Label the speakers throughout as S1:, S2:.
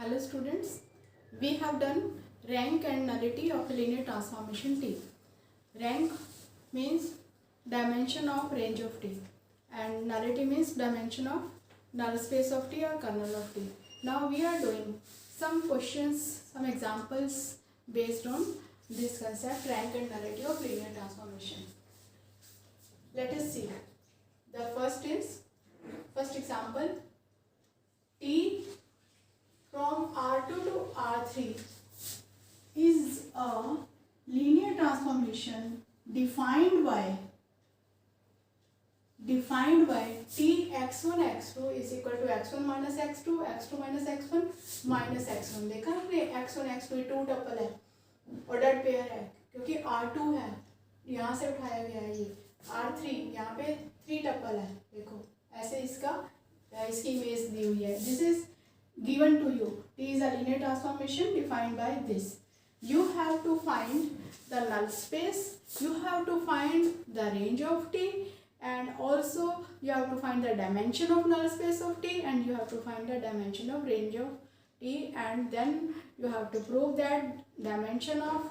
S1: Hello students, we have done rank and nullity of linear transformation T. Rank means dimension of range of T and nullity means dimension of null space of T or kernel of T. Now we are doing some questions, some examples based on this concept, rank and nullity of linear transformation. Let us see. The first example, T from R2 to R3 is a linear transformation defined by T x1 x2 is equal to x1 minus x2, x2 minus x1 minus x1. देखा हमने x1 x2 to tuple है और dot pair है क्योंकि R2 है, यहाँ से उठाया गया है ये R3, यहाँ पे 3 टपल है. देखो ऐसे इसकी इमेज दी हुई है. This is given to you. T is a linear transformation defined by this. You have to find the null space, you have to find the range of T, and also you have to find the dimension of null space of T, and you have to find the dimension of range of T, and then you have to prove that dimension of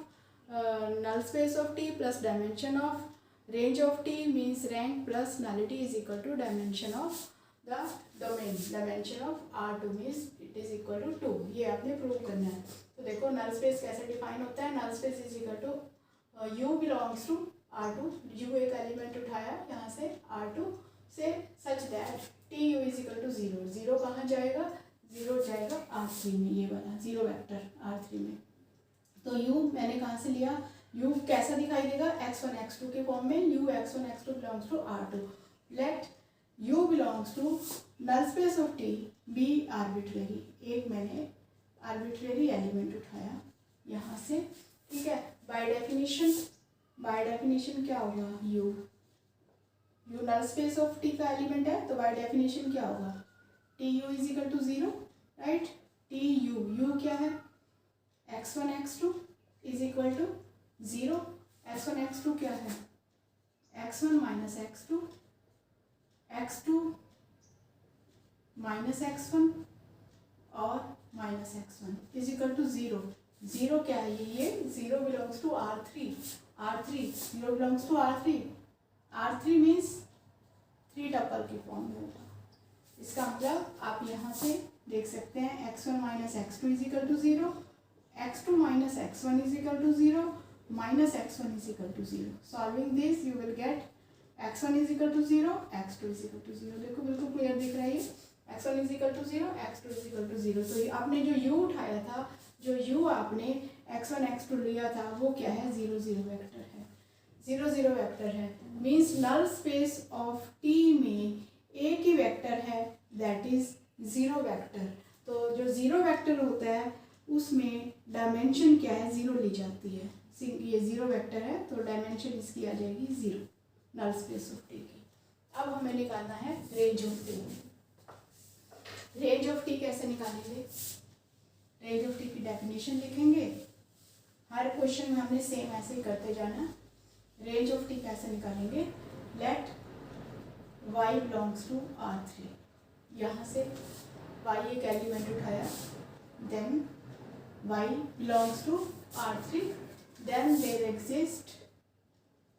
S1: null space of T plus dimension of range of T means rank plus nullity is equal to dimension of the domain. Dimension of R2 means it is equal to 2. ये आपने prove करना है. तो देखो null space कैसे define होता है. Null space is equal to U belongs to R2. U एक एलिमेंट उठाया यहाँ से R2 से such that TU is equal to 0. 0 कहाँ जाएगा? 0 जाएगा R3 में, ये वाला 0 वेक्टर R3 में. तो U मैंने कहाँ से लिया? U कैसा दिखाई देगा? x1 x2 के फॉर्म में. U x1 x2 belongs to R2. Let U belongs to null space of T be arbitrary. एक मैंने arbitrary एलिमेंट उठाया यहाँ से, ठीक है. बाय डेफिनेशन क्या होगा? U null space of T का एलिमेंट है तो बाय डेफिनेशन क्या होगा? TU is equal to 0, right. TU क्या है? x1 x2 is equal to 0. x1 x2 क्या है? x1 minus x2, x2 minus x1 और minus x1 is equal to 0. 0 क्या है? ये 0 belongs to R3. 0 belongs to R3 means 3 tuple के form में होगा. इसका मतलब आप यहाँ से देख सकते हैं x1 minus x2 is equal to 0, x2 minus x1 is equal to 0, minus x1 is equal to 0. Solving this you will get x1 is equal to 0, x2 is equal to 0. देखो बिल्कुल क्लियर दिख रहा है. x1 is equal to 0, x2 is equal to 0. तो आपने जो u उठाया था, जो u आपने x1 x2 लिया था, वो क्या है? 0 0 वेक्टर है. 0 0 वेक्टर है means null space of T में एक ही वेक्टर है, दैट इज 0 वेक्टर. तो जो 0 वेक्टर होता है उसमें डायमेंशन क्या है? 0 ली जाती है. ये 0 वेक्टर है तो डायमेंशन इसकी आ जाएगी 0, नल स्पेस ऑफ T की. अब हमें निकालना है range of T. Range of T कैसे निकालेंगे? रेंज ऑफ T की डेफिनेशन लिखेंगे. हर क्वेश्चन में हमने सेम ऐसे ही करते जाना. रेंज ऑफ T कैसे निकालेंगे? Let y belongs to R3. यहाँ से y एक एलिमेंट उठाया, then y belongs to R3, then there exist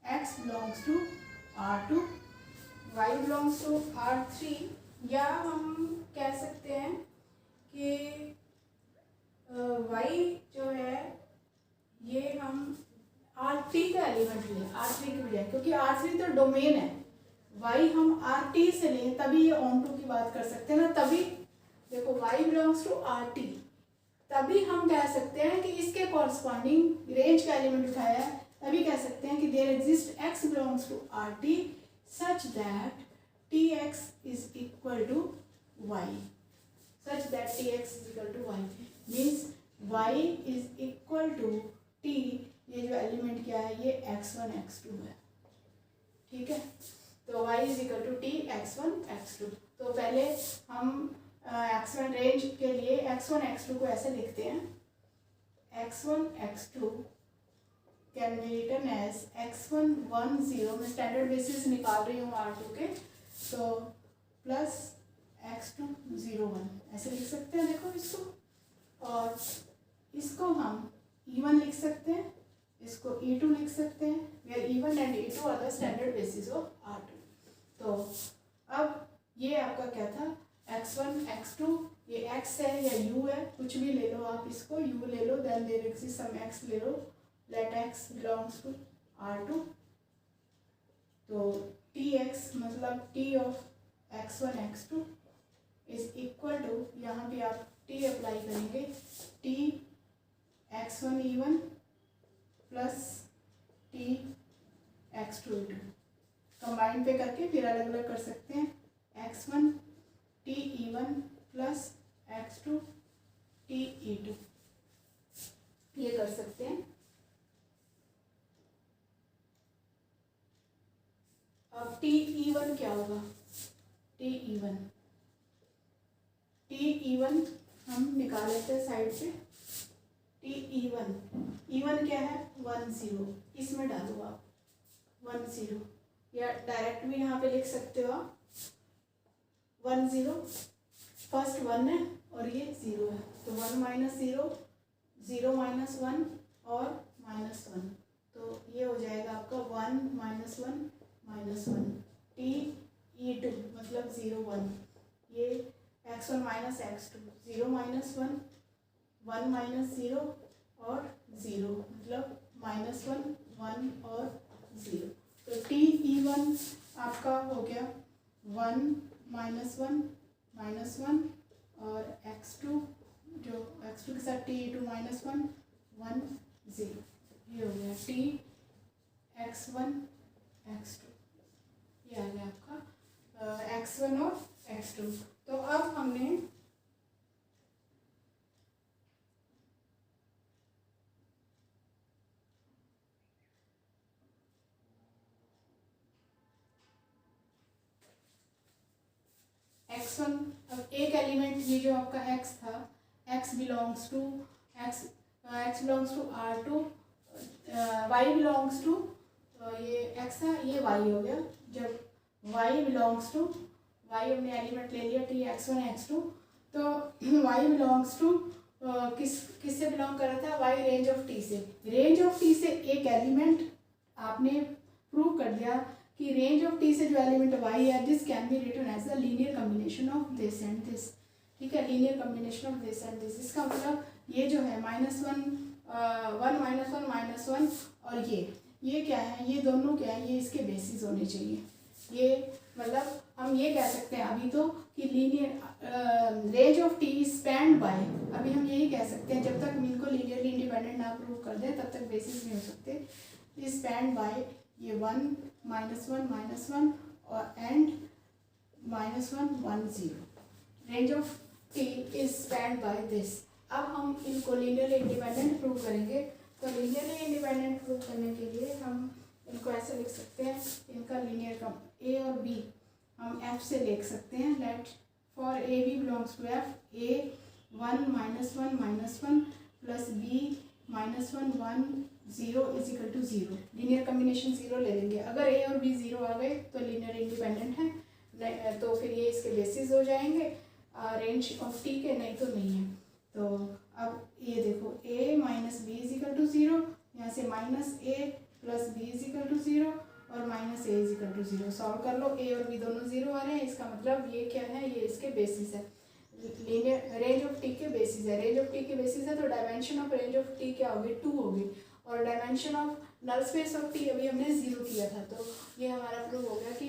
S1: x belongs to R2, y belongs to R3. या हम कह सकते हैं कि y जो है ये हम R3 का एलिमेंट लें, R3 की बजाय, क्योंकि R3 तो डोमेन है. y हम RT से लें तभी ये ऑन2 की बात कर सकते हैं ना. तभी देखो y belongs to RT, तभी हम कह सकते हैं कि इसके कॉरस्पॉन्डिंग रेंज का एलिमेंट उठाया है. तभी कह सकते हैं कि there exist x belongs to RT such that Tx is equal to y. Such that Tx is equal to y means y is equal to T. ये जो एलिमेंट क्या है? ये x1 x2 है, ठीक है. तो y is equal to T x1 x2. तो पहले हम x1 रेंज के लिए x1 x2 को ऐसे लिखते हैं. x1 x2 can be written as x1 1 0. मैं स्टैंडर्ड बेसिस निकाल रही हूँ R2 के, तो प्लस x2 0 1 ऐसे लिख सकते हैं. देखो इसको और इसको हम E1 लिख सकते हैं, इसको E2 लिख सकते हैं, where E1 and E2 are the standard basis of R2। तो अब ये आपका क्या था, x1 x2, ये x है या u है, कुछ भी ले लो आप, इसको u ले लो, then there exist some x ले लो, let x belongs to R2। तो tx मतलब t of x1 x2 is equal to, यहाँ भी आप t अप्लाई करेंगे, t x1 E1 plus t x2 E2, combine पे करके फिर अलग अलग कर सकते हैं, x1 t E1 plus x2 t E2, ये कर सकते हैं। अब t E1 क्या होगा, t E1 हम निकाल लेते हैं साइड पे, t E1 क्या है 1 0, इसमें डालो आप 1 0, या डायरेक्ट भी यहाँ पे लिख सकते हो आप 1 0, फर्स्ट 1 है और ये 0 है, तो 1 माइनस 0, 0 माइनस 1 और माइनस 1, तो ये हो जाएगा आपका 1 माइनस 1 माइनस 1, t E2 मतलब 0 1, ये x1 minus x2, 0 minus 1, 1 minus 0 और 0 मतलब माइनस 1 1 और 0, तो t E1 आपका हो गया 1 माइनस 1 माइनस 1 और x2 जो x2 के साथ t E2 माइनस 1 1 0, ये हो गया t x1 x2, ये आ गया आपका x1 और x2। तो अब हमने x1, अब एक एलिमेंट ये जो आपका x था, x belongs to R2, y belongs to, ये x था, ये y हो गया, जब y बिलोंग्स टू, y हमने एलिमेंट ले लिया t x1 x2, तो y बिलोंग्स टू किससे बिलोंग कर रहा था, y रेंज ऑफ t से, रेंज ऑफ t से एक एलिमेंट आपने प्रूव कर दिया कि रेंज ऑफ t से जो एलिमेंट y है, this can be written as the linear combination of this and this, ठीक है, linear combination of this and this, इसका मतलब ये जो है -1 1 माइनस 1 माइनस 1 और ये क्या है, ये दोनों क्या है, ये इसके बेसिस होने चाहिए, ये मतलब हम ये कह सकते हैं अभी तो कि linear range of T spanned by, अभी हम यही कह सकते हैं जब तक हम इनको लीनियरली इंडिपेंडेंट ना प्रूव कर दें तब तक बेसिस नहीं हो सकते, स्पैन्ड बाय ये 1 माइनस 1 और and -1 1 0, range of T is spanned by this. अब हम इनको लीनियरली इंडिपेंडेंट प्रूव करेंगे, तो लीनियरली इंडिपेंडेंट प्रूव करने के लिए हम इनको ऐसे लिख सकते हैं, इनका लीनियर कम a और b हम f से लिख सकते हैं, let for a b belongs to f, a 1 minus 1 plus b -1 1 0 is equal to 0, linear combination 0 ले लेंगे, अगर a और b 0 आ गए तो लीनियर इंडिपेंडेंट है, तो फिर ये इसके बेसिस हो जाएंगे रेंज ऑफ t के, नहीं तो नहीं है। तो अब ये देखो a minus b is equal to 0, यहाँ से -a plus b is equal to 0 और -a is equal to 0, solve कर लो, a और b दोनों 0 आ रहे हैं, इसका मतलब ये क्या है, ये इसके बेसिस है, लीनियर रेंज ऑफ t के बेसिस है, रेंज ऑफ t के बेसिस है, तो dimension of range of t क्या होगी 2 होगी, और dimension of null space of t अभी हमने 0 किया था, तो ये हमारा प्रूव हो गया कि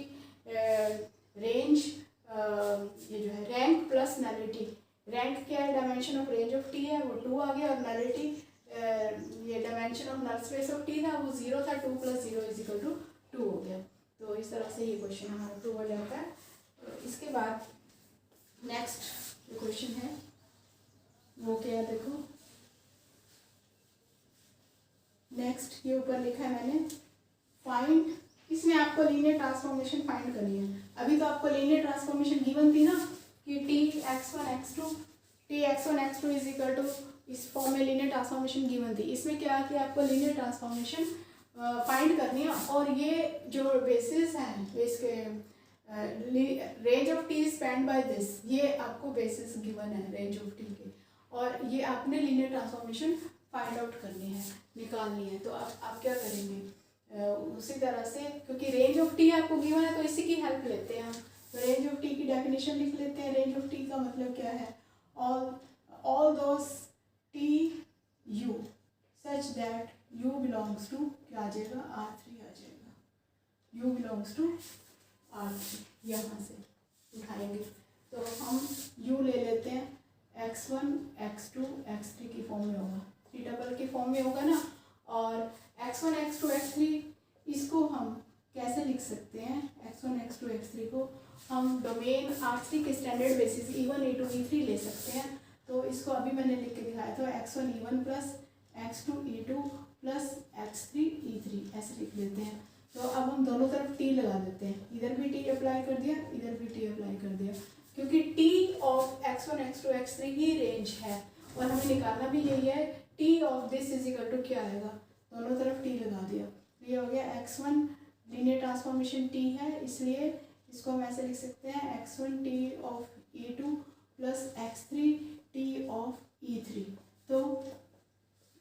S1: रेंज ये जो है रैंक प्लस नलिटी, रैंक क्या है, dimension of range of T है वो 2 आ गया, और नलिटी ये dimension of null space of T था वो 0 था, 2 + 0 इज इक्वल टू 2 हो गया। तो इस तरह से ये क्वेश्चन हमारा प्रूव हो जाता है। तो इसके बाद नेक्स्ट जो क्वेश्चन है वो क्या है, देखो नेक्स्ट ये ऊपर लिखा है मैंने, फाइंड, इसमें आपको लीनियर ट्रांसफॉर्मेशन फाइंड करनी है। अभी तो आपको लीनियर ट्रांसफॉर्मेशन गिवन थी ना कि Tx1 x2 is equal to, इस फॉर्म में लीनियर ट्रांसफॉर्मेशन गिवन थी। इसमें क्या कि आपको लीनियर ट्रांसफॉर्मेशन फाइंड करनी है, और ये जो बेसिस है इसके range of T spanned by this, ये आपको बेसिस गिवन है रेंज ऑफ टी के, और ये आपने लीनियर ट्रांसफॉर्मेशन फाइंड आउट करनी है, निकालनी है। तो आप क्या करेंगे, उसी तरह से, क्योंकि रेंज ऑफ टी आपको गिवन है तो इसी की हेल्प लेते हैं हम। तो रेंज ऑफ टी की डेफिनेशन लिख लेते हैं। रेंज ऑफ टी का मतलब क्या है, all those T U such that U belongs to, क्या आ जाएगा, R3 आ जाएगा। यू बिलोंग्स टू R3, यहाँ से उठाएंगे तो हम यू ले लेते हैं, x1 x2 x3 की फॉर्म में होगा, 3 डबल की फॉर्म में होगा ना। और x1 x2 x3 इसको हम कैसे लिख सकते हैं, x1 x2 x3 को हम डोमेन R3 के standard basis E1 E2 E3 ले सकते हैं। तो इसको अभी मैंने लिख के दिखाया था, x1 E1 plus x2 E2 plus x3 E3 ऐसे लिख लेते हैं। तो अब हम दोनों तरफ t लगा देते हैं, इधर भी t अप्लाई कर दिया, इधर भी t अप्लाई कर दिया, क्योंकि t of x1 x2 x3 he range है और हमें निकालना भी यही है। t of this is equal to क्या आएगा, दोनों तरफ t लगा दिया, ये हो गया x1 लीनियर ट्रांसफॉर्मेशन t है, इसलिए इसको हम ऐसे लिख सकते हैं x1 t of E2 plus x3 t of E3। तो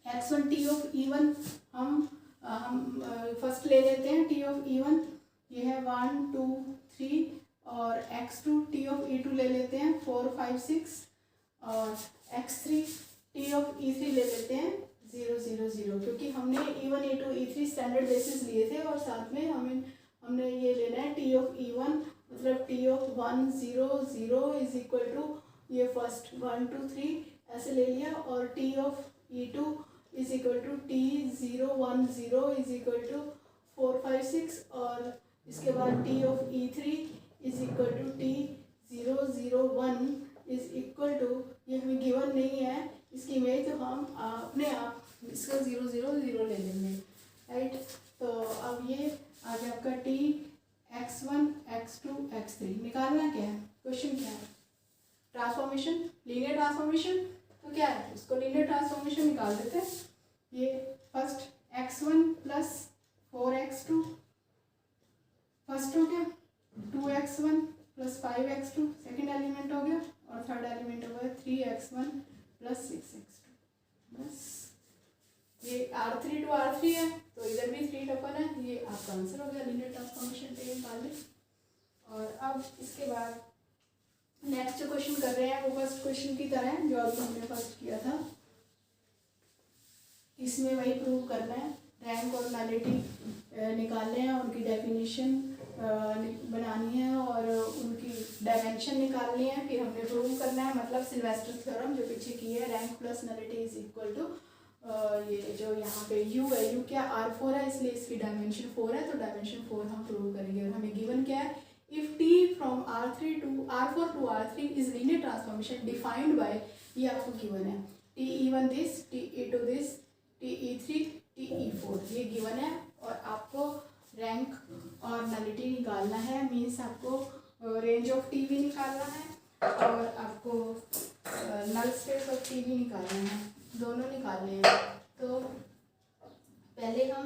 S1: x1 t ऑफ E1 हम फर्स्ट ले लेते हैं, t ऑफ E1 ये है 1 2 3, और x2 t ऑफ E2 ले लेते हैं 4 5 6, और x3 t ऑफ E3 ले लेते हैं 0 0 0, क्योंकि हमने E1 E2 E3 standard basis लिए थे और साथ में हमने ये लेना है t ऑफ E1, मतलब t of 1 0 0 is equal to ये फर्स्ट 1 2 3 ऐसे ले लिया, और t of E2 is equal to t 0 1 0 is equal to 4 5 6, और इसके बाद t of E3 is equal to t 0 0 1 is equal to, ये हमें गिवन नहीं है इसकी इमेज, तो हम अपने आप इसका 0 0 0 ले लेंगे, राइट। तो अब ये आ गया आपका t x1 x2 x3, निकालना क्या है, क्वेश्चन क्या है, ट्रांसफॉर्मेशन, लीनियर ट्रांसफॉर्मेशन, तो क्या है, इसको लीनियर ट्रांसफॉर्मेशन निकाल देते हैं। ये first x1 plus 4x2 first हो गया, 2x1 plus 5x2 second element हो गया, और थर्ड एलिमेंट हो गया 3x1 प्लस 6x2। बस ये R3 टू R3 है, तो इधर भी 3 टपल है, ये आपका आंसर हो गया, लीनियर ट्रांसफॉर्मेशन टेबल निकाल लें। और अब इसके बाद नेक्स्ट जो क्वेश्चन कर रहे हैं वो फर्स्ट क्वेश्चन की तरह है जो अभी हमने फर्स्ट किया था, इसमें वही प्रूव करना है, रैंक और नलिटी निकालने हैं, उनकी डेफिनेशन बनानी है और उनकी डायमेंशन निकालनी है, फिर हमने प्रूव करना है, मतलब सिल्वेस्टर थ्योरम जो पीछे की है, rank plus nullity is equal to ये जो यहाँ पे u है, u क्या R4 है, इसलिए इसकी डायमेंशन 4 है, तो डायमेंशन 4 हम प्रूव करेंगे। और हमें गिवन क्या है, if t from R4 to R3 is linear transformation defined by, ये आपको गिवन है, t E1 this, t E2 this, t E3 t E4, ये गिवन है। और आपको रैंक और नलिटी निकालना है, मीन्स आपको रेंज ऑफ टी भी निकालना है और आपको नल स्पेस ऑफ टी भी निकालना है, दोनों निकालने हैं। तो पहले हम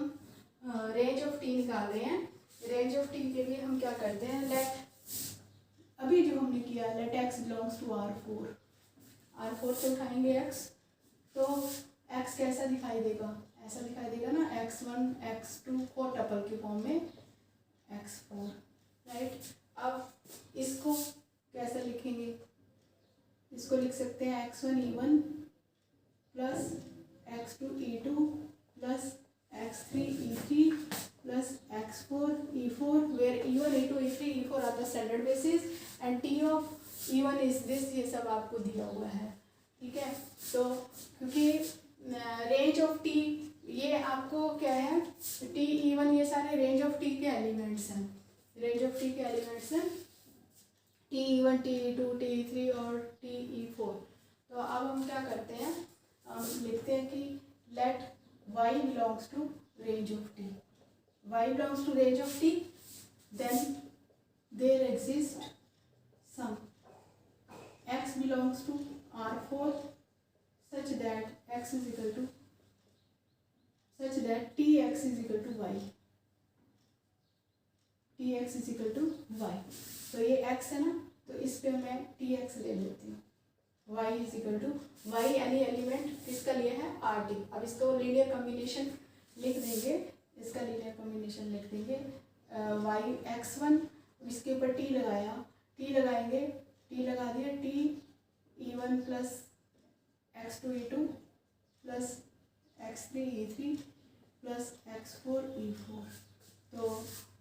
S1: रेंज ऑफ टी निकाल रहे हैं। रेंज ऑफ टी के लिए हम क्या करते हैं, लेट अभी जो हमने किया late x belongs to R4 से उठाएंगे x, तो x कैसा दिखाई देगा, ऐसा दिखाई देगा ना, x1 x2 4 टपल के फॉर्म में x4, राइट। अब इसको कैसे लिखेंगे, इसको लिख सकते हैं x1 E1 plus x2 E2 plus x3 E3 plus x4 E4, where E1 E2 E3 E4 are the standard basis and t of E1 is this, ये सब आपको दिया हुआ है, ठीक है। तो क्योंकि रेंज ऑफ टी ये आपको क्या है, टी E1 ये सारे रेंज ऑफ टी के एलिमेंट्स हैं, रेंज ऑफ टी के एलिमेंट्स हैं T E1 T E2 T E3 और टी E4। तो अब हम क्या करते हैं, हम लिखते हैं कि let y belongs to range of T, y belongs to range of T, then there exist some x belongs to R4 such that x is equal to such that tx is equal to y, tx is equal to y। तो ये x है ना, तो इस पे मैं tx ले लेती हूँ, y is equal to y any element किसका लिया है आर टी। अब इसको लीनियर कॉम्बिनेशन लिख देंगे, इसका लीनियर कॉम्बिनेशन लिख देंगे y x1, इसके ऊपर t लगाया, t लगाएंगे, t लगा दिया, t e1 plus x2 e2 plus x3 e3 plus x4 e4, तो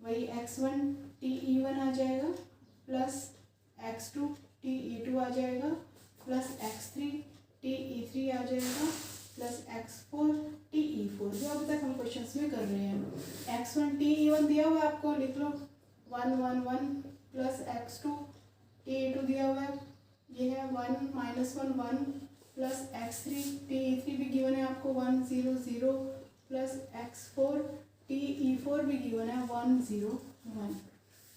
S1: वही x1 t e1 आ जाएगा प्लस x2 t e2 आ जाएगा प्लस x3 t e3 आ जाएगा प्लस x4 t e4, जो अभी तक हम क्वेश्चंस में कर रहे हैं। x1 t e1 दिया हुआ है आपको, लिख लो 1 1 1 प्लस x2 t e2 दिया हुआ है, ये है 1 minus 1 1 plus x3 t e3 भी गिवन है आपको 1 0 0 प्लस x4 t e4 भी गिवन है 1 0 1।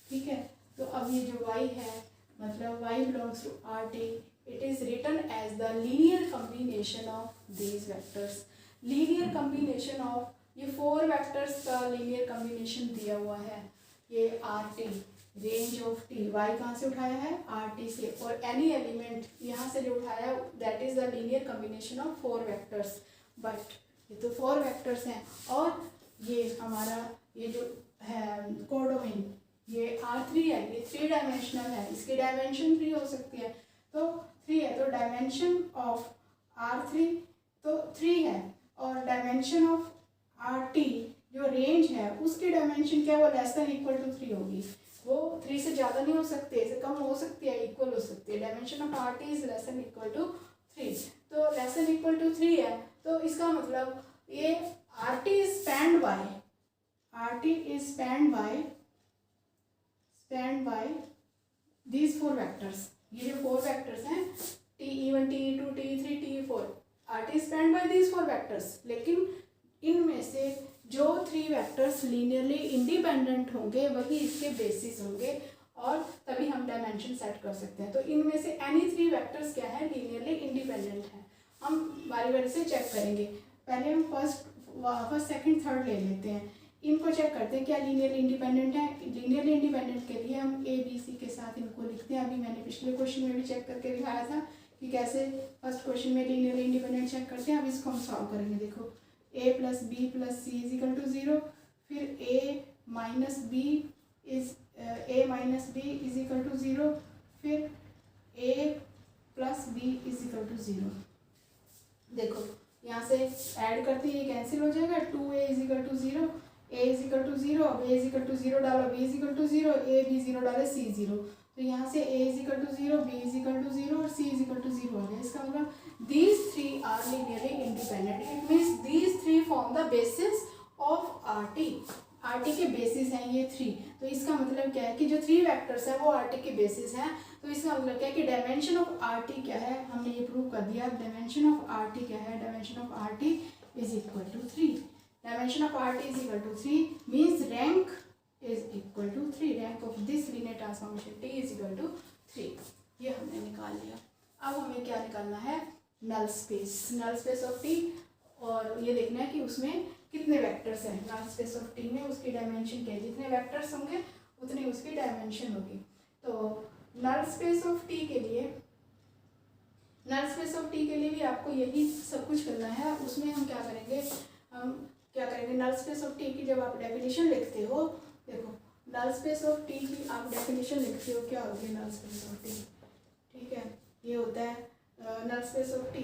S1: ठीक है, तो अब ये जो y है मतलब y belongs to RT, it is written as the linear combination of these vectors। linear combination of ये 4 vectors का linear combination दिया हुआ है, ये RT range of t, y कहाँ से उठाया है RT से, और any element यहाँ से जो उठाया है that is the linear combination of 4 vectors। but ये तो 4 vectors हैं, और ये हमारा ये जो है कोडोमेन ये R3 है, ये 3 डायमेंशनल है, इसकी डायमेंशन 3 हो सकती है, तो 3 है, तो डायमेंशन ऑफ R3 तो 3 है, और डायमेंशन ऑफ RT जो रेंज है उसकी डायमेंशन क्या, वो लेस देन इक्वल टू 3 होगी, वो 3 से ज़्यादा नहीं हो सकती, इससे कम हो सकती है, इक्वल हो सकती है। Dimension of RT is less than equal to 3, तो लेस देन इक्वल टू 3 है, तो इसका मतलब ये RT is spanned by these 4 vectors। ये जो 4 vectors हैं te1 te2 te3 te4, RT is spanned by these 4 vectors, लेकिन इनमें से जो 3 vectors लीनियरली इंडिपेंडेंट होंगे वही इसके बेसिस होंगे, और तभी हम डायमेंशन सेट कर सकते हैं। तो इनमें से एनी 3 vectors क्या है लीनियरली इंडिपेंडेंट है। हम बारी बारी से चेक करेंगे, पहले हम फर्स्ट सेकंड थर्ड ले लेते हैं, इनको चेक करते हैं क्या लीनियरली इंडिपेंडेंट है। लीनियरली इंडिपेंडेंट के लिए हम ए बी सी के साथ इनको लिखते हैं। अभी मैंने पिछले क्वेश्चन में भी चेक करके दिखाया था कि कैसे फर्स्ट क्वेश्चन में लीनियरली इंडिपेंडेंट चेक करते हैं। अब इसको हम सॉल्व करेंगे। देखो a plus b plus c is equal to 0, फिर a minus b is equal to 0, फिर a plus b is equal to 0। देखो यहाँ से ऐड करते हैं, ये कैंसिल हो जाएगा, 2a is equal to 0, a is equal to 0, अब a इज इक्वल टू 0 डालो, b is equal to 0, a b 0 डाले, c 0, तो यहाँ से a is equal to 0, b is equal to 0 और c इज इक्वल टू 0 आ गया। इसका मतलब these 3 are linearly independent, it means these 3 form the basis of RT। RT के बेसिस हैं ये 3, तो इसका मतलब क्या है कि जो 3 वेक्टर्स हैं वो RT के बेसिस हैं। तो इसका मतलब क्या है कि डायमेंशन ऑफ RT क्या है, हमने ये प्रूव कर दिया। डायमेंशन ऑफ RT क्या है, dimension of RT is equal to 3। Dimension of RT is equal to 3 means rank is equal to 3, rank of this linear transformation T is equal to 3। ये हमने निकाल लिया। अब हमें क्या निकालना है, नल स्पेस ऑफ T, और ये देखना है कि उसमें कितने वेक्टर्स हैं। नल स्पेस ऑफ T में उसकी डायमेंशन क्या है, जितने वेक्टर्स होंगे उतनी उसकी डायमेंशन होगी। तो नल स्पेस ऑफ T के लिए भी आपको यही सब कुछ करना है। उसमें हम क्या करेंगे, नल स्पेस ऑफ T की जब आप डेफिनेशन लिखते हो, देखो नल स्पेस ऑफ T की आप डेफिनेशन लिखते हो, क्या होगी नल स्पेस ऑफ T, ठीक है, ये होता है नल स्पेस ऑफ T,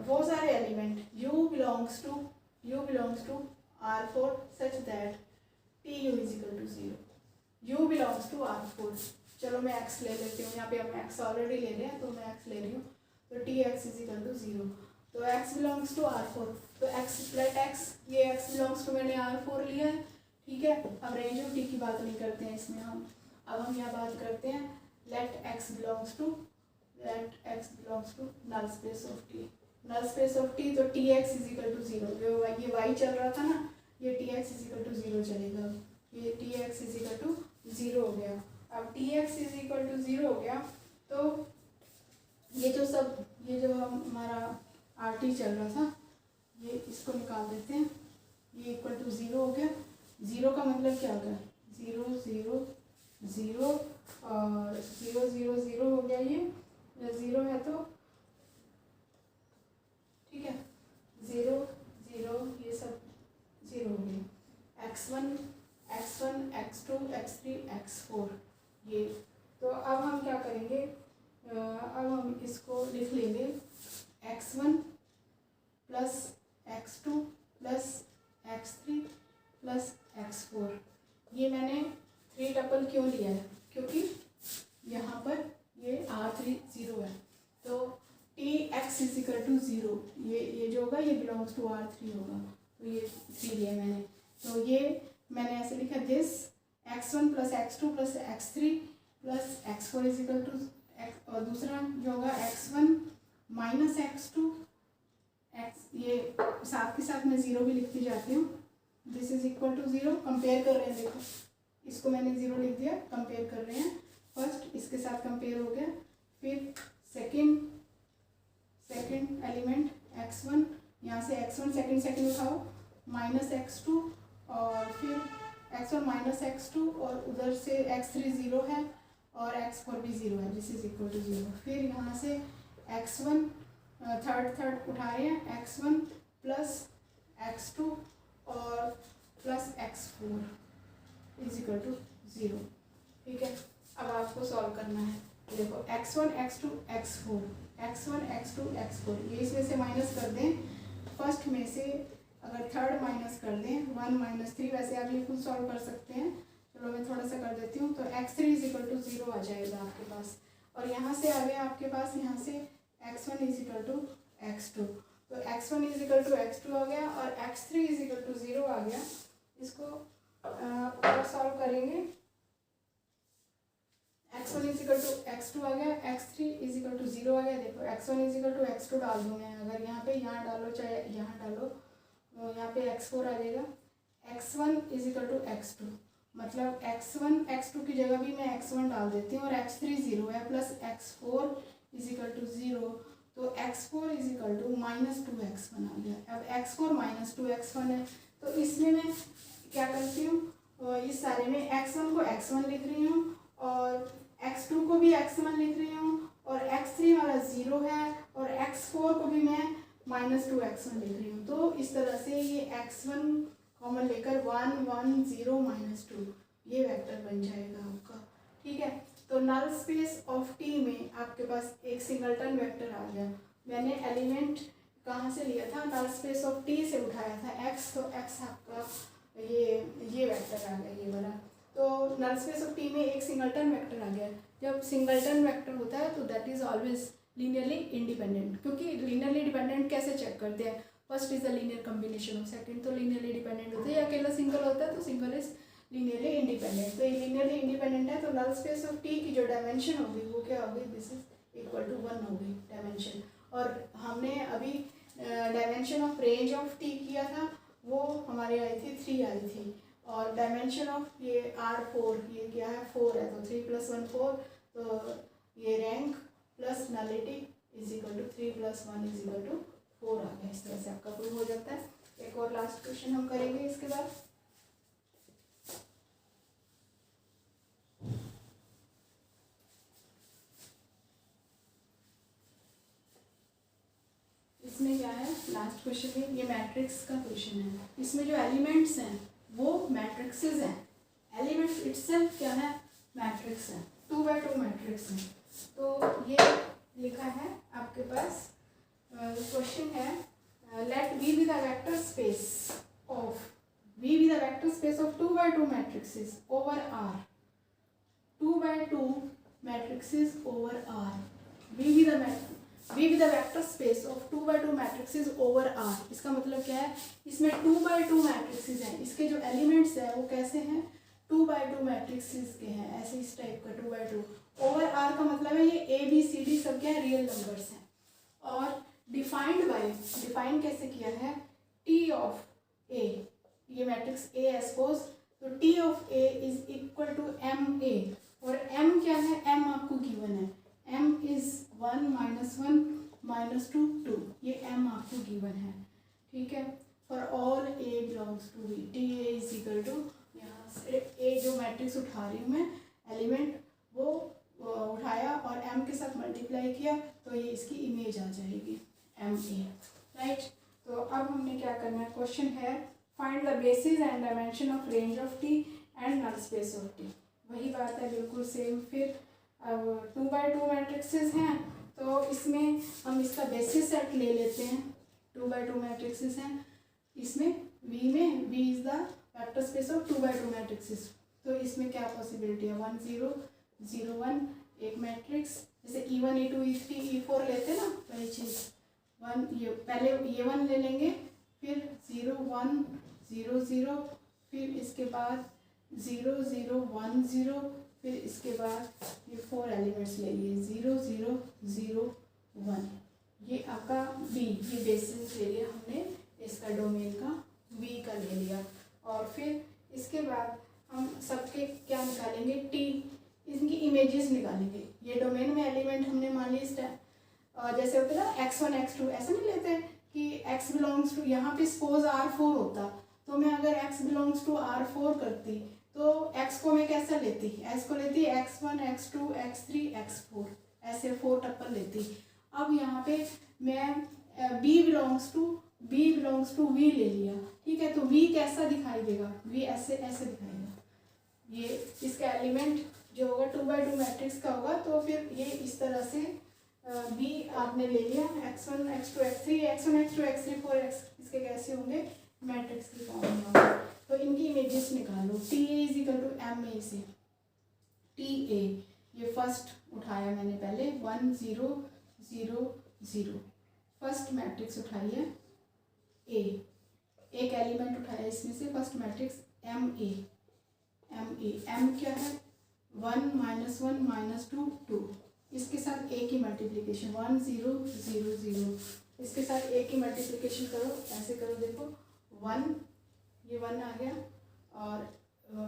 S1: वो सारे element U belongs to R4 such that TU is equal to 0, U belongs to R4। चलो मैं x ले लेती हूँ, यहाँ पे हम x ऑलरेडी ले रहे हैं तो मैं x ले रही हूँ, तो Tx is equal to 0, तो x belongs to R4, तो x प्लस x, ये x belongs to मैंने R4 लिया है, ठीक है। अब रेंज ऑफ T की बात नहीं करते हैं इसमें हम, अब हम यहाँ बात करते हैं let x belongs to null space of T। null space of T तो Tx is equal to 0, जो ये y चल रहा था ना, ये Tx is equal to 0 चलेगा, ये Tx is equal to 0 हो गया। अब Tx is equal to 0 हो गया, तो ये जो हमारा RT चल रहा था, ये इसको निकाल देते हैं, ये इक्वल टू 0 हो गया। 0 का मतलब क्या होगा, 0 0 0 और 0 0 0 हो गया, ये 0 है तो x2 x3 x4 ये। तो अब हम क्या करेंगे, अब हम इसको लिख लेंगे x1 plus x2 plus x3 plus x4। ये मैंने 3 टपल क्यों लिया है, क्योंकि यहाँ पर ये R3 0 है, तो T x is equal to 0, ये जो होगा ये बिलोंग्स टू R3 होगा, तो ये 3 लिया मैंने। तो ये मैंने ऐसे लिखा this x1 plus x2 plus x3 plus x4 is equal to, और दूसरा जो होगा x1 माइनस x2 ये साथ के साथ मैं 0 भी लिखती जाती हूँ, this is equal to 0। Compare कर रहे हैं, देखो इसको मैंने 0 लिख दिया, कंपेयर कर रहे हैं, फर्स्ट इसके साथ कंपेयर हो गया, फिर सेकंड एलिमेंट x1, यहाँ से x1 सेकंड उठाओ माइनस x2, और फिर x1 माइनस x2, और उधर से x3 0 है और x4 भी 0 है, दिस इज इक्वल टू 0। फिर यहाँ से x1 थर्ड उठा रहे हैं, x1 प्लस x2 और plus x4 is equal to 0। ठीक है, अब आपको सॉल्व करना है। देखो x1 x2 x4, x1 x2 x4, ये इसमें से माइनस कर दें, फर्स्ट में से अगर थर्ड माइनस कर दें 1 माइनस 3, वैसे आप ये खुद सॉल्व कर सकते हैं, चलो मैं थोड़ा सा कर देती हूँ। तो x3 इज इक्वल टू 0 आ जाएगा आपके पास, और यहाँ से आ गया आपके पास, यहाँ से x1 is equal to x2, तो x1 is equal to x2 आ गया, और x3 इज इक्वल टू 0 आ गया। इसको और सॉल्व करेंगे, x1 is equal to x2 आ गया, x3 इज इक्वल टू 0 आ गया। देखो x1 is equal to x2 डाल दूँ मैं, अगर यहाँ पे यहाँ डालो चाहे यहाँ डालो, तो यहाँ पे x4 आ जाएगा। x1 is equal to x2, मतलब x1 x2 की जगह भी मैं x1 डाल देती हूँ, और x3 0 है, plus x4 is equal to 0, तो x4 is equal to minus 2x1 आ गया। अब x4 माइनस 2x1 है, तो इसमें मैं क्या करती हूँ, इस सारे में x1 को x1 लिख रही हूँ, और x2 को भी x1 लिख रही हूँ, और x3 वाला 0 है, और x4 को भी मैं माइनस 2x1 लिख रही हूँ। तो इस तरह से ये x1 कॉमन लेकर 1 1 0 माइनस 2 ये वेक्टर बन जाएगा आपका। ठीक है, तो नल स्पेस ऑफ टी में आपके पास एक सिंगलटन वेक्टर आ गया। मैंने एलिमेंट कहाँ से लिया था, नल स्पेस ऑफ टी से उठाया था x, तो x आपका ये वेक्टर आ गया, ये वाला। तो नल स्पेस ऑफ टी में एक सिंगलटन वेक्टर आ गया। जब सिंगलटन वेक्टर होता है तो that is always linearly independent, क्योंकि लीनियरली डिपेंडेंट कैसे चेक करते हैं, first is the linear combination of, second तो लीनियरली डिपेंडेंट होते हैं, या अकेला सिंगल होता है तो सिंगल इज लीनियरली इंडिपेंडेंट। तो ये लीनियरली इंडिपेंडेंट है, तो नल स्पेस ऑफ टी की जो डायमेंशन होगी वो क्या होगी, दिस इज इक्वल टू 1 होगी डायमेंशन। और हमने अभी dimension of range of T किया था, वो हमारे आई थी 3 आई थी, और डायमेंशन ऑफ ये R4 ये क्या है 4 है, तो 3 + 1 4, तो ये rank plus nullity is equal to 3 + 1 is equal to 4 आ गया। इस तरह से आपका प्रूव हो जाता है। एक और लास्ट क्वेश्चन हम करेंगे इसके बाद। इसमें क्या है, लास्ट क्वेश्चन में ये मैट्रिक्स का क्वेश्चन है। इसमें जो एलिमेंट्स हैं वो मैट्रिक्सेस हैं, एलिमेंट्स इटसेल्फ क्या है, मैट्रिक्स है, 2 by 2 मैट्रिक्स है। तो ये लिखा है आपके पास, क्वेश्चन है late V be the vector space of 2 by 2 matrices over R, 2 by 2 matrices over R, V be the vector space of 2 by 2 matrices over R। इसका मतलब क्या है, इसमें 2 by 2 matrices हैं, इसके जो एलिमेंट्स हैं वो कैसे हैं, 2 by 2 matrices के हैं, ऐसे इस टाइप का 2 by 2 ओवर R का मतलब है ये ABCD सब क्या है, रियल नंबर्स हैं। और डिफाइन कैसे किया है, T of A, ये मैट्रिक्स A है सपोज, तो T of A is equal to MA, और M क्या है, M आपको गिवन है, M इज 1 -1 -2 2, ये M आपको गिवन है। ठीक है, for all A belongs to B, TA is equal to, यहाँ से A जो मैट्रिक्स उठा रही हूँ मैं, एलिमेंट वो उठाया और M के साथ मल्टीप्लाई किया, तो ये इसकी इमेज आ जाएगी MA, राइट। तो अब हमने क्या करना है, क्वेश्चन है find the basis and dimension of range of T and null space of T. वही बात है बिल्कुल सेम। फिर अब 2x2 मैट्रिक्सेस हैं तो इसमें हम इसका बेसिस सेट ले लेते हैं। 2x2 मैट्रिक्सेस हैं, इसमें V में V is the vector space of 2x2 matrixes. तो इसमें क्या पॉसिबिलिटी है, 1 0 0 1 एक मैट्रिक्स, जैसे E1 E2 E3 E4 लेते हैं ना, वही चीज़। 1 ये पहले ये 1 ले लेंगे, फिर 0 1 0 0, फिर इसके बाद 0 0 1 0, फिर इसके बाद ये 4 एलिमेंट्स ले लिए 0 0 0 1। ये आपका V, ये बेसिस ले लिया हमने, इसका डोमेन का V का ले लिया। और फिर इसके बाद हम सबके क्या निकालेंगे, T, इनकी इमेजेस निकालेंगे। ये डोमेन में एलिमेंट हमने मान लिया जैसे होता है ना x1 x2, ऐसा नहीं लेते कि x बिलोंग्स टू, यहाँ पे सपोज R4 होता, तो मैं अगर x बिलोंग्स टू R4 करती तो x को मैं कैसा लेती, x को लेती x1 x2 x3 x4, ऐसे 4 टप्पल लेती। अब यहाँ पे मैं b बिलोंग्स टू v ले लिया, ठीक है। तो v कैसा दिखाई देगा, v ऐसे ऐसे दिखाएगा। ये इसका एलिमेंट जो होगा 2x2 मैट्रिक्स का होगा, तो फिर ये इस तरह से b आपने ले लिया, x1 x2 x3 x1 x2 x3 4 x, इसके कैसे होंगे, मैट्रिक्स की फॉर्म में होंगे। तो इनकी इमेजेस निकालो। TA is equal to MA से, TA ये फर्स्ट उठाया मैंने पहले 1 0 0 0, फर्स्ट मैट्रिक्स उठाई है A, एक एलिमेंट उठाया इसमें से, फर्स्ट मैट्रिक्स MA, M क्या है 1 -1 -2 2, इसके साथ A की मल्टीप्लिकेशन 1 0 0 0, इसके साथ A की मल्टीप्लिकेशन करो, ऐसे करो, देखो 1, ये 1 आ गया, और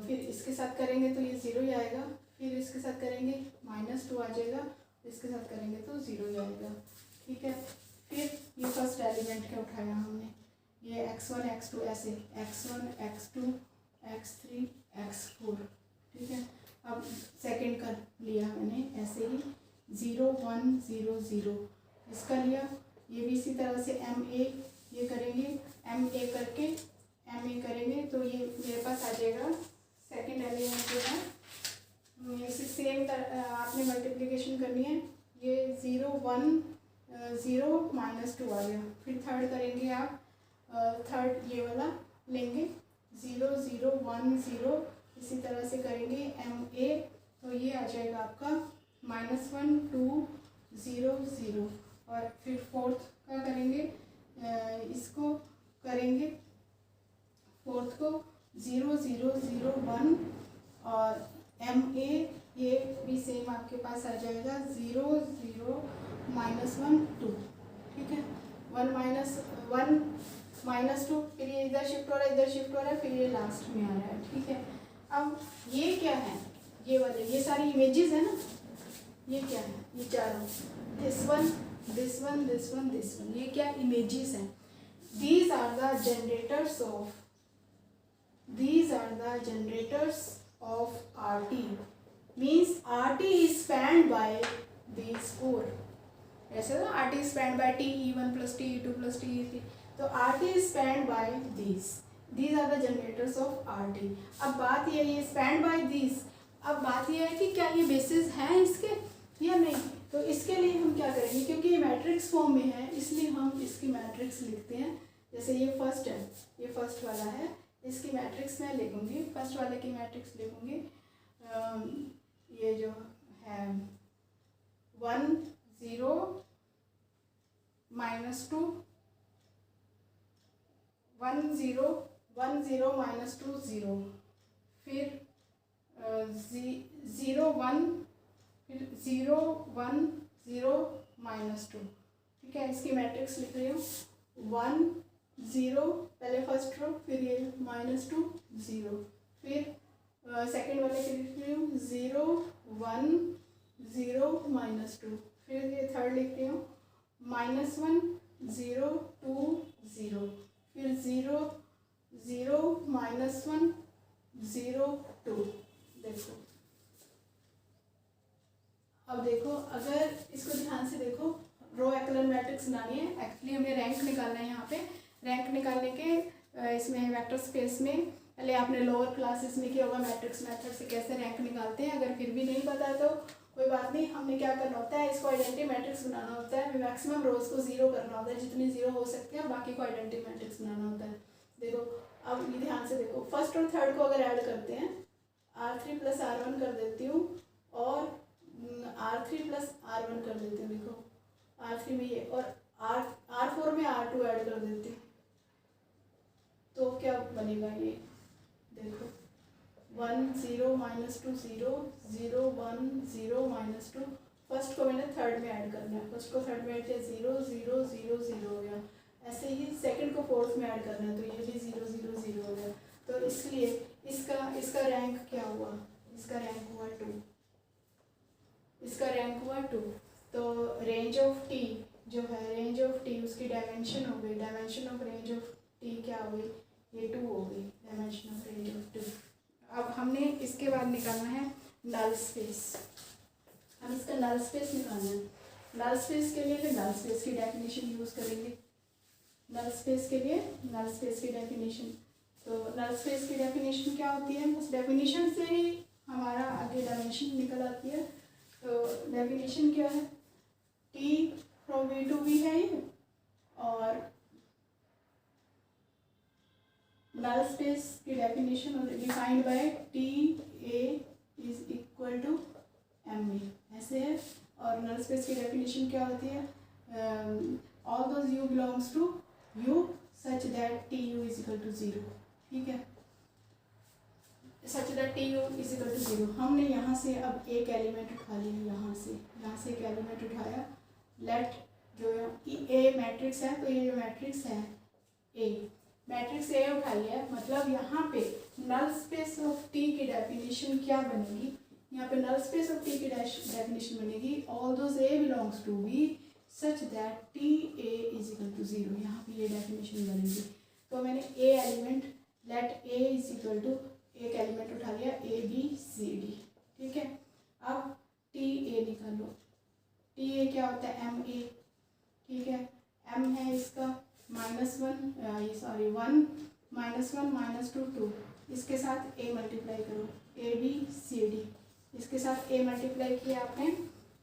S1: फिर इसके साथ करेंगे तो ये 0 ही आएगा, फिर इसके साथ करेंगे -2 आ जाएगा, इसके साथ करेंगे तो 0 ही आएगा, ठीक है। फिर ये फर्स्ट एलिमेंट क्या उठाया हमने, ये x1 x2 ऐसे, x1 x2 x3 x4, ठीक है। अब सेकंड कर लिया मैंने ऐसे ही 0 1 0 0, इसका लिया, ये भी इसी तरह से MA, ये करेंगे MA करके MA करेंगे तो ये मेरे पास आ जाएगा सेकंड एलिमेंट जो है, इसे सेम आपने मल्टीप्लिकेशन करनी है, ये 0 1 0 -2 आ गया। फिर थर्ड करेंगे आप, थर्ड ये वाला लेंगे 0 0 1 0, इसी तरह से करेंगे MA, तो ये आ जाएगा आपका -1 2 0 0, और फिर फोर्थ का करेंगे, इसको करेंगे फोर्थ को 0 0 0 1, और MA ये भी सेम आपके पास आ जाएगा 0 0 -1 2, ठीक है। 1 -2, फिर ये इधर शिफ्ट हो रहा है, इधर शिफ्ट हो रहा है, फिर ये लास्ट में आ रहा है, ठीक है। अब ये क्या है, ये वाले, ये सारी इमेजेस है ना, ये क्या है, ये चारों, this one this one this one this one, ये क्या इमेजेस हैं। These are the generators of RT, means RT is spanned by these 4, ऐसे ना RT is spanned by T E1 plus T E2 plus T E3, तो RT is spanned by these are the generators of RT। अब बात ये है spanned by these, अब बात ये है कि क्या ये बेसिस हैं इसके या नहीं, तो इसके लिए हम क्या करेंगे, क्योंकि ये मैट्रिक्स फॉर्म में है इसलिए हम इसकी मैट्रिक्स लिखते हैं। जैसे ये फर्स्ट है, ये फर्स्ट वाला है, इसकी मैट्रिक्स मैं लिखूँगी, फर्स्ट वाले की मैट्रिक्स लिखूँगी, ये जो है 1 0 -2 1 0 1 0 -2 0, फिर 0 1, फिर 0 1 0 -2, ठीक है। इसकी मैट्रिक्स लिख रही हूँ 1 0, पहले फर्स्ट रो, फिर ये -2 0, फिर सेकंड वाले की लिख रही हूँ 0 1 0 -2, फिर ये थर्ड लिख रही हूँ -1 0 2 0, फिर 0 0 -1 0 2। देखो अब देखो, अगर इसको ध्यान से देखो, रो एक्लर मैट्रिक्स बनानी है, एक्चुअली हमें रैंक निकालना है। यहाँ पे रैंक निकालने के इसमें वेक्टर स्पेस में पहले आपने लोअर क्लासेस में किया होगा मैट्रिक्स मेथड से कैसे रैंक निकालते हैं। अगर फिर भी नहीं पता है तो कोई बात नहीं, हमने क्या करना होता है, इसको आइडेंटिटी मैट्रिक्स बनाना होता है, मैक्सिमम रोज को 0 करना होता है, जितनी 0 हो सकते हैं, बाकी को आइडेंटिटी मैट्रिक्स बनाना होता है। देखो अब ये ध्यान से देखो, फर्स्ट और थर्ड को अगर ऐड करते हैं, R3 + R1 कर देती हूँ और R3 + R1 कर देती हूँ। देखो R3 में ये और R4 में R2 ऐड कर देती हूँ, तो क्या बनेगा ये देखो 1 0 -2 0 0 1 0 -2। फर्स्ट को मैंने थर्ड में ऐड करना है, फर्स्ट को थर्ड में ऐड किया 0 0 0 0 हो गया। ऐसे ही सेकंड को फोर्थ में ऐड करना है, तो ये भी 0 0 0 हो गया। तो इसलिए इसका रैंक क्या हुआ, इसका रैंक हुआ 2, इसका रैंक हुआ 2। तो रेंज ऑफ टी जो है, रेंज ऑफ टी उसकी डायमेंशन हो गई, dimension of range of T क्या हो गई, ये 2 हो गई, डायमेंशन ऑफ रेंज ऑफ 2। अब हमने इसके बाद निकालना है नल स्पेस। हम इसका नल स्पेस निकालना है। नल स्पेस के लिए फिर नल स्पेस की डेफिनेशन यूज़ करेंगे। नल स्पेस के लिए नल स्पेस की डेफिनेशन, तो नल स्पेस की डेफिनेशन क्या होती है, उस डेफिनेशन से ही हमारा आगे डायमेंशन निकल आती है। तो डेफिनेशन क्या है, T from V to V है ये, और नल स्पेस की definition defined by T A is equal to M A, ऐसे है। और नल स्पेस की डेफिनेशन क्या होती है, all those u belongs to U such that T u is equal to 0, ठीक है, such that T u is equal to 0। हमने यहाँ से अब एक एलिमेंट उठा लिया, यहाँ से एक एलिमेंट उठाया, लेट जो ए मैट्रिक्स है, तो ये जो मैट्रिक्स है ए, मैट्रिक्स ए उठाई है, मतलब यहाँ पे नल स्पेस ऑफ टी की डेफिनेशन क्या बनेगी, यहाँ पे नल स्पेस ऑफ टी की डेफिनेशन बनेगी all those a belongs to b such that T A is equal to 0। यहाँ पे ये डेफिनेशन बनेगी। तो मैंने a element let a is equal to एक एलिमेंट उठा लिया ए बी सी डी, ठीक है। अब टी ए निकालो, टी ए क्या होता है, एम ए, ठीक है। एम है इसका -1 1 -1 -2 2, इसके साथ ए मल्टीप्लाई करो, ए बी सी डी, इसके साथ ए मल्टीप्लाई किया आपने,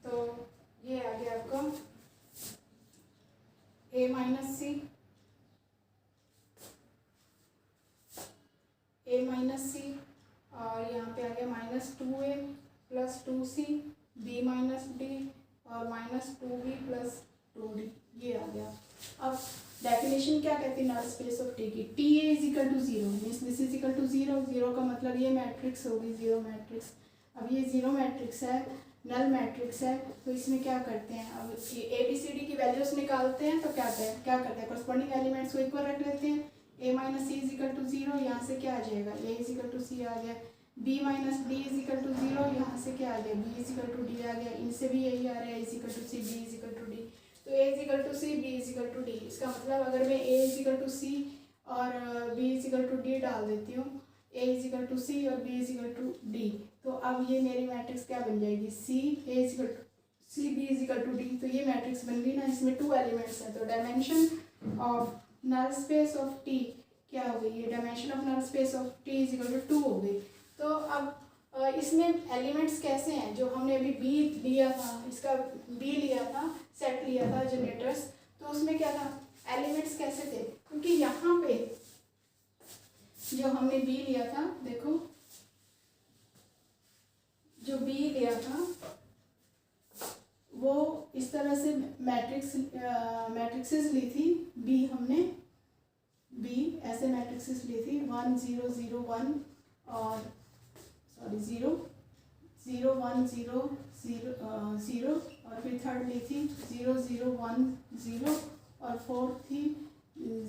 S1: तो ये आ गया आपका ए माइनस सी, ए माइनस सी, और यहाँ पे आ गया -2a + 2c, b minus D, और -2b + 2d, ये आ गया। अब डेफिनेशन क्या कहती है नल स्पेस ऑफ टी की, T A is equal to 0 means this is equal to 0, 0 का मतलब ये मैट्रिक्स होगी 0 मैट्रिक्स। अब ये 0 मैट्रिक्स है, नल मैट्रिक्स है, तो इसमें क्या करते हैं, अब ए बी सी डी की वैल्यूज निकालते हैं, तो क्या करते हैं कॉरस्पॉन्डिंग एलिमेंट्स को इक्वल रख लेते हैं। a minus c is equal to 0, यहाँ से क्या आ जाएगा, a is equal to c आ गया, b minus d is equal to 0, यहाँ से क्या आ गया, b is equal to d आ गया, इनसे भी यही आ रहा है is equal to c, b is equal to d, तो a is equal to c, b is equal to d. इसका मतलब अगर मैं a is equal to c और b is equal to d डाल देती हूँ, a is equal to c और b is equal to d, तो अब ये मेरी मैट्रिक्स क्या बन जाएगी, c a is equal to c, b is equal to d, तो ये मैट्रिक्स बन गई ना। इसमें 2 एलिमेंट्स हैं, तो dimension of null space of T क्या हो गई, ये dimension of null space of T is equal to 2 हो गई। तो अब इसमें एलिमेंट्स कैसे हैं, जो हमने अभी बी लिया था, इसका बी लिया था, सेट लिया था जनरेटर्स, तो उसमें क्या था, एलिमेंट्स कैसे थे, क्योंकि यहाँ पे जो हमने बी लिया था, देखो जो बी लिया था वो इस तरह से मैट्रिक्सेस ली थी, बी हमने बी ऐसे मैट्रिक्सेस ली थी 1 0 0 1 और 0 0 1 0 0 0, और फिर थर्ड ली थी 0 0 1 0, और फोर्थ थी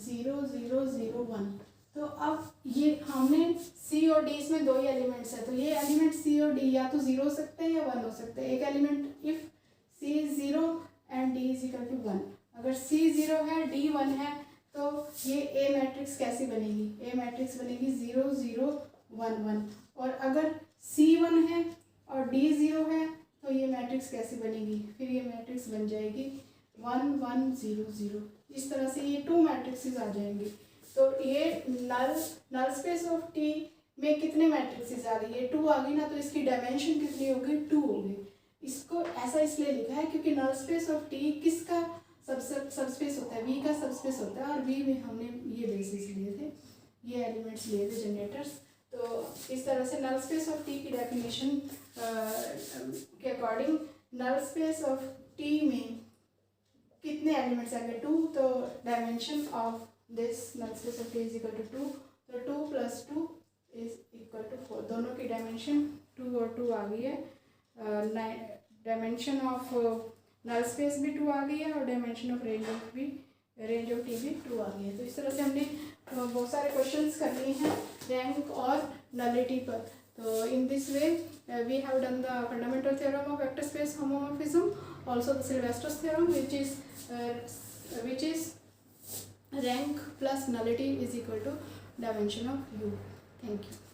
S1: 0 0 0 1। तो अब ये हमने सी और डी, इसमें 2 ही एलिमेंट्स है, तो ये एलिमेंट सी और डी या तो 0 हो सकते हैं या 1 हो सकते हैं। एक element if c is 0 and d is equal to 1, अगर सी 0 है डी 1 है, तो ये ए मैट्रिक्स कैसी बनेगी, ए मैट्रिक्स बनेगी 0 0 1 1, और अगर सी 1 है और डी 0 है, तो ये मैट्रिक्स कैसी बनेगी, फिर ये मैट्रिक्स बन जाएगी 1 1 0 0। इस तरह से ये 2 मैट्रिक्सेस आ जाएंगे। तो ये नल स्पेस ऑफ टी में कितने मैट्रिक्सेस आ गई, ये 2 आ गई ना, तो इसकी डायमेंशन कितनी होगी, 2 होगी। इसको ऐसा इसलिए लिखा है क्योंकि नल स्पेस ऑफ टी किसका सबस्पेस होता है, वी का सबस्पेस होता है, और वी में हमने ये बेसिस लिए थे, ये एलिमेंट्स लिए थे जनरेटर्स। तो इस तरह से नल स्पेस ऑफ टी की डेफिनेशन के according null space of T में कितने एलिमेंट्स आएंगे, 2, तो dimension of this null space of T is equal to 2, तो 2 + 2 इज इक्वल टू 4। दोनों की डायमेंशन 2 और 2 आ गई है। डायमेंशन ऑफ नल स्पेस भी 2 आ गई है, और dimension of range of T भी 2 आ गई है। तो इस तरह से हमने बहुत सारे क्वेश्चंस कर लिए हैं रैंक और नलिटी पर। तो in this way we have done the fundamental theorem of vector space homomorphism, also the Sylvester's theorem, which is rank plus nullity is equal to dimension of U. Thank you.